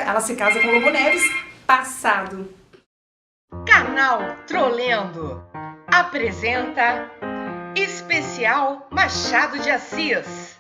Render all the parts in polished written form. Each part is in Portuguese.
ela se casa com o Lobo Neves, passado. Canal Trolendo apresenta Especial Machado de Assis.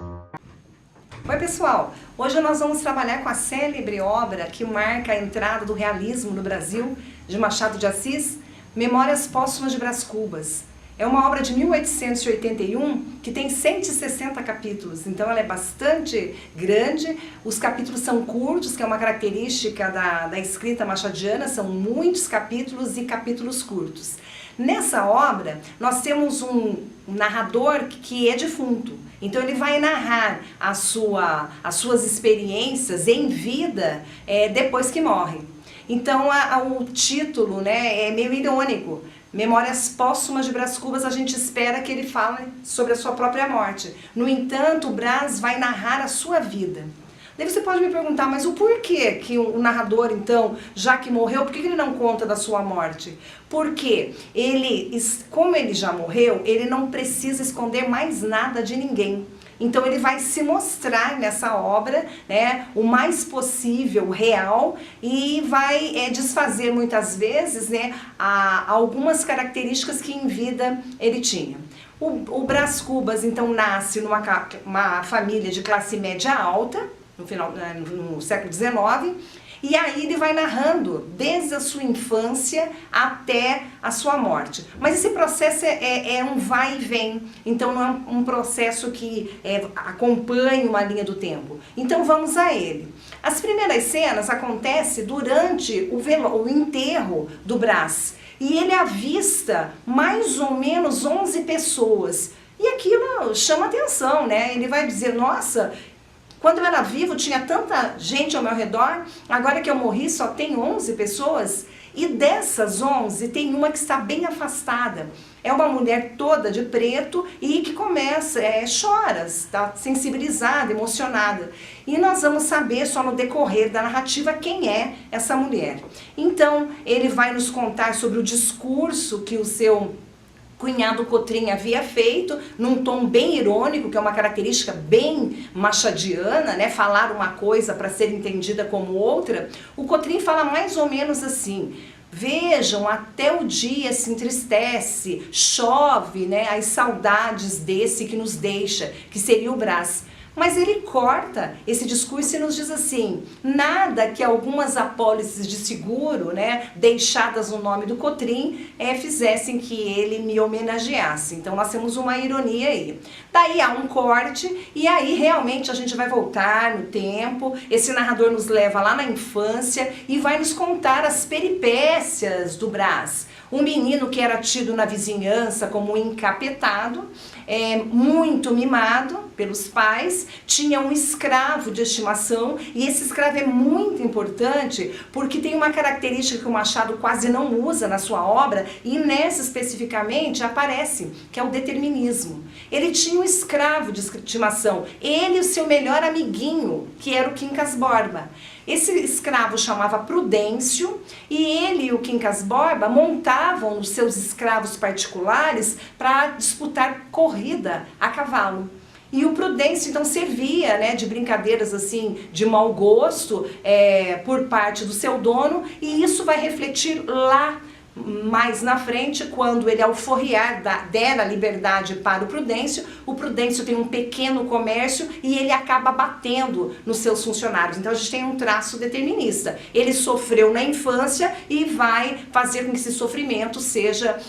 Oi pessoal, hoje nós vamos trabalhar com a célebre obra que marca a entrada do realismo no Brasil, de Machado de Assis, Memórias Póstumas de Brás Cubas. É uma obra de 1881 que tem 160 capítulos, então ela é bastante grande. Os capítulos são curtos, que é uma característica da escrita machadiana, são muitos capítulos e capítulos curtos. Nessa obra, nós temos um narrador que é defunto, então ele vai narrar as suas experiências em vida depois que morre. Então o título, né, é meio irônico. Memórias Póstumas de Brás Cubas, a gente espera que ele fale sobre a sua própria morte. No entanto, o Brás vai narrar a sua vida. Daí você pode me perguntar, mas o porquê que o narrador, então, já que morreu, por que ele não conta da sua morte? Porque como ele já morreu, ele não precisa esconder mais nada de ninguém. Então ele vai se mostrar nessa obra, né, o mais possível real, e vai desfazer muitas vezes, né, algumas características que em vida ele tinha. O Brás Cubas então nasce numa família de classe média alta, no século XIX, e aí ele vai narrando desde a sua infância até a sua morte. Mas esse processo é um vai e vem, então não é um processo que acompanha uma linha do tempo. Então vamos a ele. As primeiras cenas acontecem durante o enterro do Brás, e ele avista mais ou menos 11 pessoas. E aquilo chama atenção, né? Ele vai dizer, nossa, quando eu era vivo tinha tanta gente ao meu redor, agora que eu morri só tem 11 pessoas. E dessas 11 tem uma que está bem afastada. É uma mulher toda de preto e que começa, chora, está sensibilizada, emocionada. E nós vamos saber só no decorrer da narrativa quem é essa mulher. Então ele vai nos contar sobre o discurso que o seu cunhado Cotrim havia feito, num tom bem irônico, que é uma característica bem machadiana, né? Falar uma coisa para ser entendida como outra. O Cotrim fala mais ou menos assim: vejam, até o dia se entristece, chove, né, as saudades desse que nos deixa, que seria o Brás. Mas ele corta esse discurso e nos diz assim: nada que algumas apólices de seguro, né, deixadas no nome do Cotrim, fizessem que ele me homenageasse. Então nós temos uma ironia aí. Daí há um corte e aí realmente a gente vai voltar no tempo. Esse narrador nos leva lá na infância e vai nos contar as peripécias do Brás. Um menino que era tido na vizinhança como um encapetado, muito mimado pelos pais, tinha um escravo de estimação, e esse escravo é muito importante porque tem uma característica que o Machado quase não usa na sua obra, e nessa especificamente aparece, que é o determinismo. Ele tinha um escravo de estimação, ele e o seu melhor amiguinho, que era o Quincas Borba. Esse escravo chamava Prudêncio, e ele e o Quincas Borba montavam os seus escravos particulares para disputar corrida a cavalo. E o Prudêncio então servia, né, de brincadeiras assim de mau gosto por parte do seu dono, e isso vai refletir lá mais na frente, quando ele alforriar, der a liberdade para o Prudêncio tem um pequeno comércio e ele acaba batendo nos seus funcionários. Então a gente tem um traço determinista. Ele sofreu na infância e vai fazer com que esse sofrimento seja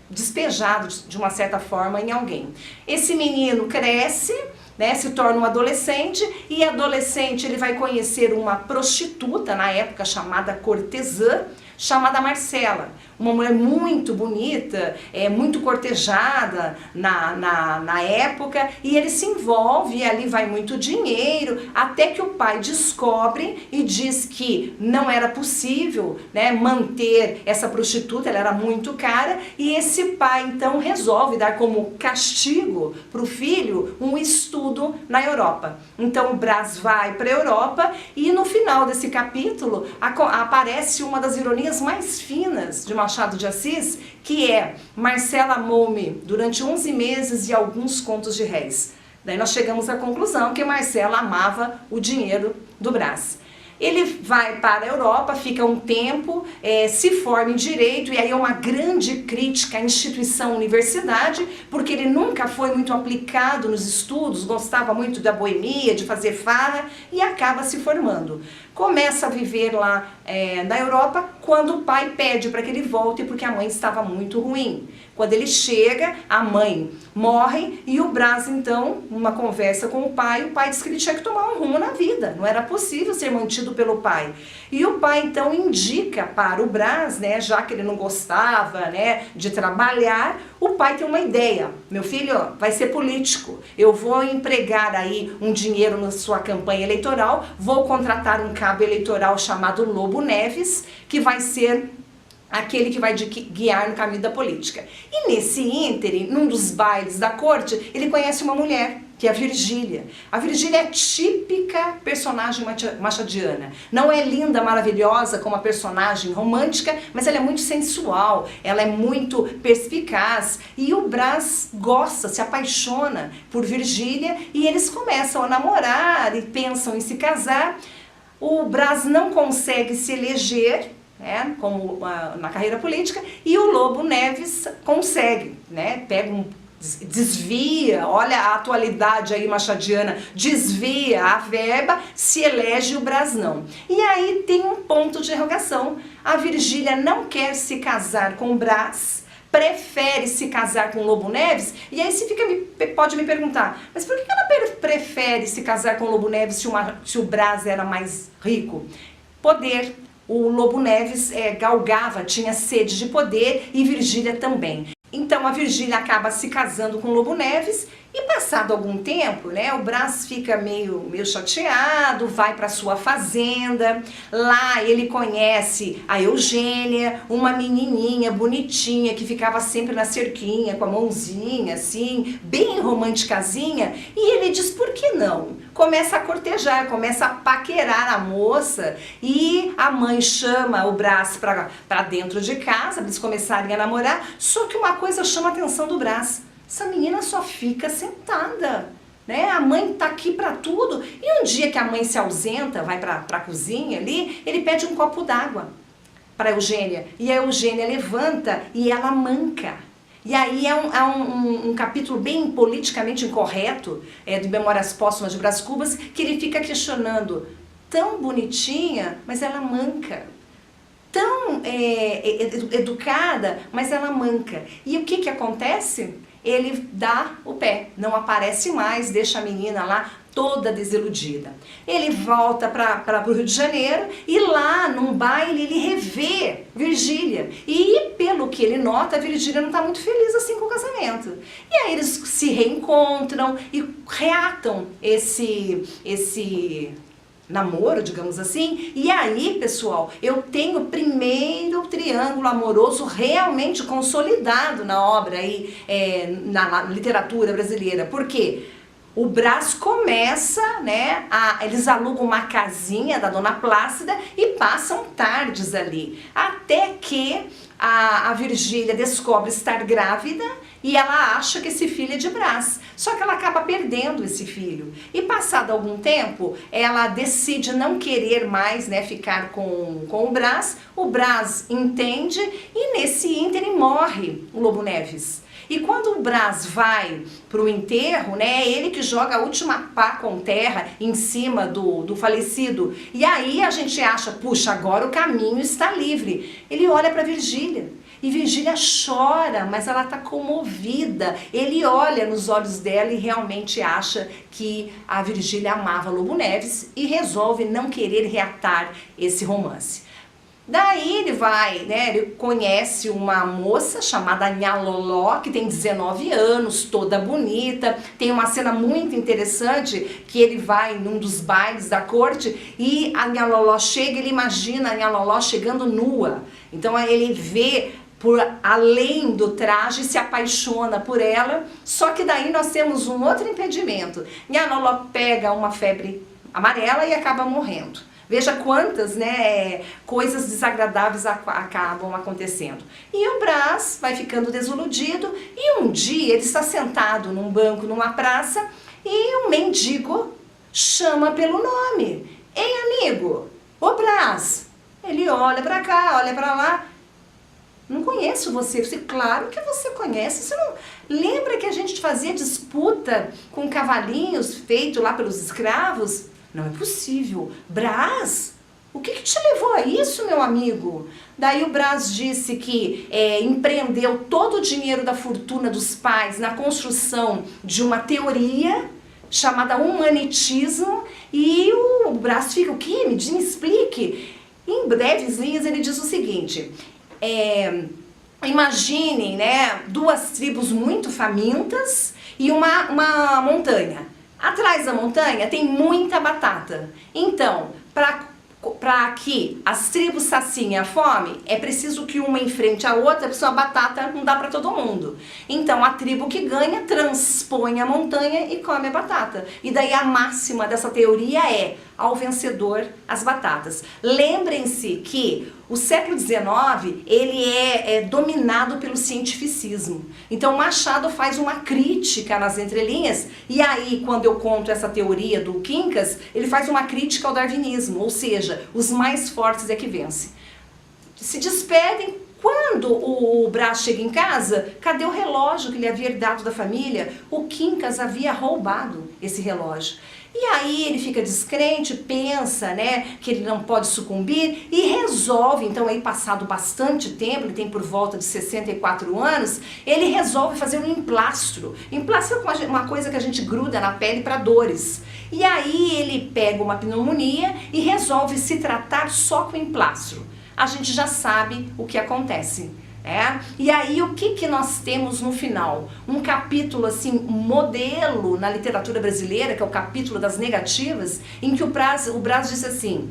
despejado de uma certa forma em alguém. Esse menino cresce, né, se torna um adolescente, e adolescente ele vai conhecer uma prostituta, na época chamada cortesã, chamada Marcela, uma mulher muito bonita, muito cortejada na época, e ele se envolve, e ali vai muito dinheiro, até que o pai descobre e diz que não era possível, né, manter essa prostituta, ela era muito cara, e esse pai então resolve dar como castigo para o filho um estudo na Europa. Então o Brás vai para a Europa, e no final desse capítulo aparece uma das ironias mais finas de Machado de Assis, que é: Marcela amou-me durante 11 meses e alguns contos de réis. Daí nós chegamos à conclusão que Marcela amava o dinheiro do Brás. Ele vai para a Europa, fica um tempo, se forma em Direito, e aí é uma grande crítica à instituição universidade, porque ele nunca foi muito aplicado nos estudos, gostava muito da boemia, de fazer farra, e acaba se formando. Começa a viver lá na Europa, quando o pai pede para que ele volte, porque a mãe estava muito ruim. Quando ele chega, a mãe morre e o Brás, então, numa conversa com o pai diz que ele tinha que tomar um rumo na vida, não era possível ser mantido pelo pai. E o pai, então, indica para o Brás, né, já que ele não gostava, né, de trabalhar, o pai tem uma ideia: meu filho, vai ser político, eu vou empregar aí um dinheiro na sua campanha eleitoral, vou contratar um cabo eleitoral chamado Lobo Neves, que vai ser aquele que vai guiar no caminho da política. E nesse ínterim, num dos bailes da corte, ele conhece uma mulher, que é a Virgília. A Virgília é típica personagem machadiana. Não é linda, maravilhosa como a personagem romântica, mas ela é muito sensual, ela é muito perspicaz. E o Brás gosta, se apaixona por Virgília e eles começam a namorar e pensam em se casar. O Brás não consegue se eleger, né, como na carreira política, e o Lobo Neves consegue, né, desvia, olha a atualidade aí machadiana, desvia a verba, se elege, o Brás não. E aí tem um ponto de interrogação: a Virgília não quer se casar com o Brás, prefere se casar com o Lobo Neves, e aí pode me perguntar, mas por que ela prefere se casar com o Lobo Neves se o Brás era mais rico? Poder. O Lobo Neves galgava, tinha sede de poder, e Virgília também. Então a Virgília acaba se casando com o Lobo Neves e, passado algum tempo, né, o Brás fica meio chateado, vai para sua fazenda. Lá ele conhece a Eugênia, uma menininha bonitinha que ficava sempre na cerquinha, com a mãozinha assim, bem romanticazinha, e ele diz: por que não? Começa a cortejar, começa a paquerar a moça, e a mãe chama o Brás para dentro de casa, para eles começarem a namorar. Só que uma coisa chama a atenção do Brás: essa menina só fica sentada, né? A mãe tá aqui para tudo. E um dia que a mãe se ausenta, vai para a cozinha ali, ele pede um copo d'água para Eugênia, e a Eugênia levanta e ela manca. E aí é um capítulo bem politicamente incorreto do Memórias Póstumas de Brás Cubas, que ele fica questionando: tão bonitinha, mas ela manca. Tão educada, mas ela manca. E o que acontece? Ele dá o pé, não aparece mais, deixa a menina lá toda desiludida. Ele volta para o Rio de Janeiro e lá num baile ele revê Virgília. E pelo que ele nota, a Virgília não está muito feliz assim com o casamento. E aí eles se reencontram e reatam esse namoro, digamos assim. E aí, pessoal, eu tenho o primeiro triângulo amoroso realmente consolidado na obra aí, na literatura brasileira. Por quê? O Brás começa, né, eles alugam uma casinha da Dona Plácida e passam tardes ali, até que a Virgília descobre estar grávida e ela acha que esse filho é de Brás. Só que ela acaba perdendo esse filho. E passado algum tempo, ela decide não querer mais, né, ficar com o Brás. O Brás entende e nesse ínterim morre o Lobo Neves. E quando o Brás vai para o enterro, né, é ele que joga a última pá com terra em cima do falecido. E aí a gente acha: puxa, agora o caminho está livre. Ele olha para Virgília e Virgília chora, mas ela está comovida. Ele olha nos olhos dela e realmente acha que a Virgília amava Lobo Neves e resolve não querer reatar esse romance. Daí ele vai, né, ele conhece uma moça chamada Nha Loló, que tem 19 anos, toda bonita. Tem uma cena muito interessante que ele vai num dos bailes da corte e a Nha Loló chega, ele imagina a Nha Loló chegando nua. Então ele vê por além do traje, se apaixona por ela, só que daí nós temos um outro impedimento. Nha Loló pega uma febre amarela e acaba morrendo. Veja quantas, né, coisas desagradáveis acabam acontecendo. E o Brás vai ficando desiludido e um dia ele está sentado num banco numa praça e um mendigo chama pelo nome: ei, amigo, Ô Brás, ele olha pra cá, olha pra lá. Não conheço você. Claro que você conhece. Você não lembra que a gente fazia disputa com cavalinhos feito lá pelos escravos? Não é possível. Brás, o que te levou a isso, meu amigo? Daí o Brás disse que empreendeu todo o dinheiro da fortuna dos pais na construção de uma teoria chamada humanitismo, e o Brás fica, o quê? Me explique. Em breves linhas ele diz o seguinte: imaginem, né, duas tribos muito famintas e uma montanha. Atrás da montanha tem muita batata. Então, para que as tribos saciem a fome, é preciso que uma enfrente a outra, porque a batata não dá para todo mundo. Então a tribo que ganha transpõe a montanha e come a batata. E daí a máxima dessa teoria é: ao vencedor as batatas. Lembrem-se que o século XIX, ele é dominado pelo cientificismo. Então Machado faz uma crítica nas entrelinhas, e aí quando eu conto essa teoria do Quincas, ele faz uma crítica ao darwinismo, ou seja, os mais fortes é que vencem. Se despedem. Quando o Brás chega em casa, cadê o relógio que ele havia herdado da família? O Quincas havia roubado esse relógio. E aí ele fica descrente, pensa, né, que ele não pode sucumbir e resolve, então aí passado bastante tempo, ele tem por volta de 64 anos, ele resolve fazer um emplastro. Emplastro é uma coisa que a gente gruda na pele para dores. E aí ele pega uma pneumonia e resolve se tratar só com emplastro. A gente já sabe o que acontece. E aí o que nós temos no final? Um capítulo assim, modelo na literatura brasileira, que é o capítulo das negativas, em que o Brás diz assim: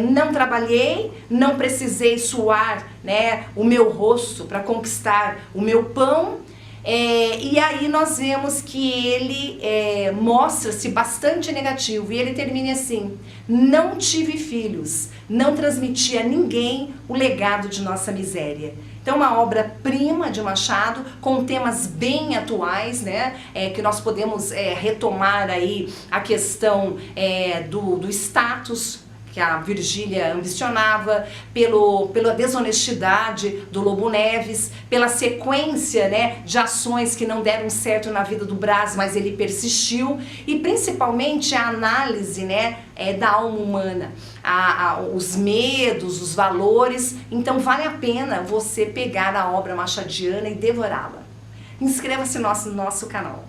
não trabalhei, não precisei suar, né, o meu rosto para conquistar o meu pão. E aí nós vemos que ele mostra-se bastante negativo, e ele termina assim: não tive filhos, não transmiti a ninguém o legado de nossa miséria. Então uma obra-prima de Machado, com temas bem atuais, né, que nós podemos retomar aí a questão do status, que a Virgília ambicionava, pela desonestidade do Lobo Neves, pela sequência, né, de ações que não deram certo na vida do Brás, mas ele persistiu, e principalmente a análise, né, da alma humana, os medos, os valores. Então vale a pena você pegar a obra machadiana e devorá-la. Inscreva-se no nosso canal.